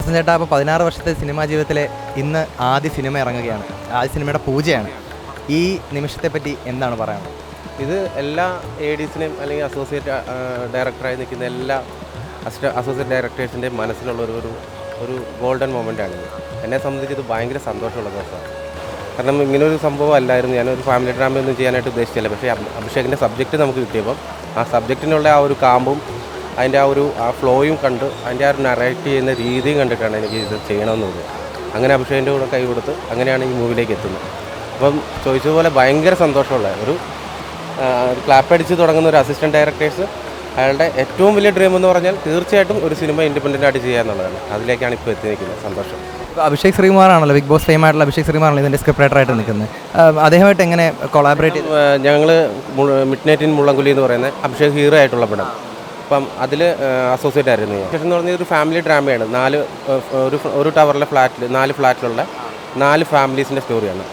റോഷൻ ചേട്ടാ, അപ്പോൾ 16 വർഷത്തെ സിനിമാ ജീവിതത്തിലെ ഇന്ന് ആദ്യ സിനിമ ഇറങ്ങുകയാണ്. ആദ്യ സിനിമയുടെ പൂജയാണ്. ഈ നിമിഷത്തെപ്പറ്റി എന്താണ് പറയുന്നത്? ഇത് എല്ലാ ADസിനെയും അല്ലെങ്കിൽ അസോസിയേറ്റ് ഡയറക്ടറായി നിൽക്കുന്ന എല്ലാ അസോസിയേറ്റ് ഡയറക്ടേഴ്സിൻ്റെയും മനസ്സിലുള്ള ഒരു ഗോൾഡൻ മൊമെൻ്റാണിത്. എന്നെ സംബന്ധിച്ച് ഇത് ഭയങ്കര സന്തോഷമുള്ള ദിവസമാണ്. കാരണം ഇങ്ങനൊരു സംഭവം അല്ലായിരുന്നു. ഞാനൊരു ഫാമിലി ഡ്രാമയൊന്നും ചെയ്യാനായിട്ട് ഉദ്ദേശിച്ചില്ല. പക്ഷേ അഭിഷേകിൻ്റെ സബ്ജക്റ്റ് നമുക്ക് കിട്ടിയപ്പം ആ സബ്ജക്റ്റിനുള്ള ആ ഒരു കാമ്പും അതിൻ്റെ ആ ഫ്ലോയും കണ്ട് അതിൻ്റെ ആ ഒരു നറേറ്റ് ചെയ്യുന്ന രീതിയും കണ്ടിട്ടാണ് എനിക്ക് ഇത് ചെയ്യണമെന്ന് തോന്നുന്നത്. അങ്ങനെ അഭിഷേകിൻ്റെ കൂടെ കൈ കൊടുത്ത് അങ്ങനെയാണ് ഈ മൂവിയിലേക്ക് എത്തുന്നത്. അപ്പം ചോദിച്ചതുപോലെ ഭയങ്കര സന്തോഷമുള്ള ഒരു ക്ലാപ്പടിച്ച് തുടങ്ങുന്ന ഒരു അസിസ്റ്റൻറ്റ് ഡയറക്ടേഴ്സ് അയാളുടെ ഏറ്റവും വലിയ ഡ്രീം എന്ന് പറഞ്ഞാൽ തീർച്ചയായിട്ടും ഒരു സിനിമ ഇൻഡിപെൻഡൻ്റ് ആയിട്ട് ചെയ്യുക എന്നുള്ളതാണ്. അതിലേക്കാണ് ഇപ്പോൾ എത്തി നിൽക്കുന്നത്. സന്തോഷം. അഭിഷേക് ശ്രീകുമാറാണല്ലോ, ബിഗ് ബോസ് ഫെയിം ആയിട്ടുള്ള അഭിഷേക് ശ്രീകുമാറാണല്ലോ ഇതിൻ്റെ സ്ക്രിപ്റ്റ് റൈറ്ററായിട്ട് നിൽക്കുന്നത്. അദ്ദേഹമായിട്ട് എങ്ങനെ കൊളാബറേറ്റ് ചെയ്ത്? ഞങ്ങൾ മിഡ് നൈറ്റ് ഇൻ മുള്ളൻകൊല്ലി എന്ന് പറയുന്ന അഭിഷേക് ഹീറോ ആയിട്ടുള്ള പടം, അപ്പം അതിൽ അസോസിയേറ്റ് ആയിരുന്നു. ശേഷം എന്ന് പറഞ്ഞാൽ ഒരു ഫാമിലി ഡ്രാമയാണ്. ഒരു ടവറിലെ ഫ്ലാറ്റിൽ 4 ഫ്ലാറ്റിലുള്ള 4 ഫാമിലീസിൻ്റെ സ്റ്റോറിയാണ്.